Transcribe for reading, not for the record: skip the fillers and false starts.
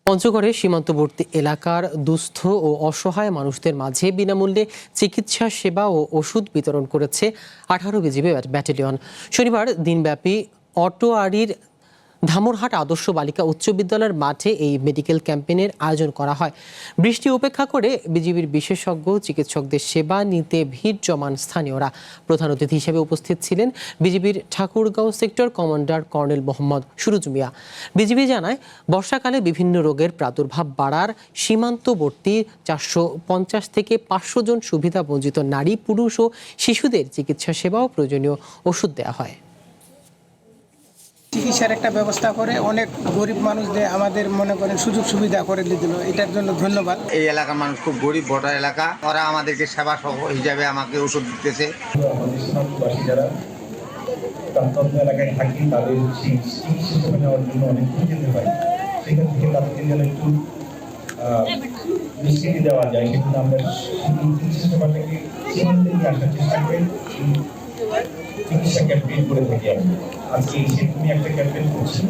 পঞ্চগড়ের সীমান্তবর্তী এলাকার দুস্থ ও অসহায় মানুষদের মাঝে বিনামূল্যে চিকিৎসা সেবা ও ওষুধ বিতরণ করেছে 18 বিজিবি ব্যাটালিয়ন। শনিবার দিনব্যাপী অটোয়ারির ধামরহাট আদর্শ বালিকা উচ্চ বিদ্যালয়ের মাঠে এই মেডিকেল ক্যাম্পেইনের আয়োজন করা হয়। বৃষ্টি উপেক্ষা করে বিজিবির বিশেষজ্ঞ চিকিৎসকদের সেবা নিতে ভিড় জমান স্থানীয়রা। প্রধান অতিথি হিসেবে উপস্থিত ছিলেন বিজিবির Thakurgaon sector commander colonel Mohammad Suruj Mia. BGB জানায়, বর্ষাকালে বিভিন্ন রোগের প্রাদুর্ভাব বাড়ার সীমান্তবর্তী 450 থেকে 500 জন সুবিধাবঞ্চিত নারী, পুরুষ ও শিশুদের চিকিৎসা সেবা ও প্রয়োজনীয় ওষুধ দেওয়া হয়। চিকিৎসার একটা ব্যবস্থা করে অনেক গরিব মানুষদের আমাদের মনে করেন সুযোগ সুবিধা করে দিল, এটার জন্য ধন্যবাদ। এই এলাকার মানুষ খুব গরিব, ভোটার এলাকা, ওরা আমাদেরকে সেবা সহ হিসাবে আমাকে ওষুধ দিতেছে। এলাকায় থাকি তাদের চিকিৎসা নেওয়ার জন্য অনেক দূর যেতে হয়, সেখান থেকে তাদেরকে যেন একটু নিশ্চিতি দেওয়া যায়, কিন্তু আমরা চিকিৎসা সেবাটাকে সীমান্তে নিয়ে আসার চেষ্টা করি। চিকিৎসা ক্যাম্পেইন করে থাকি। আজকে সেরকমই একটা ক্যাম্পেইন করছি।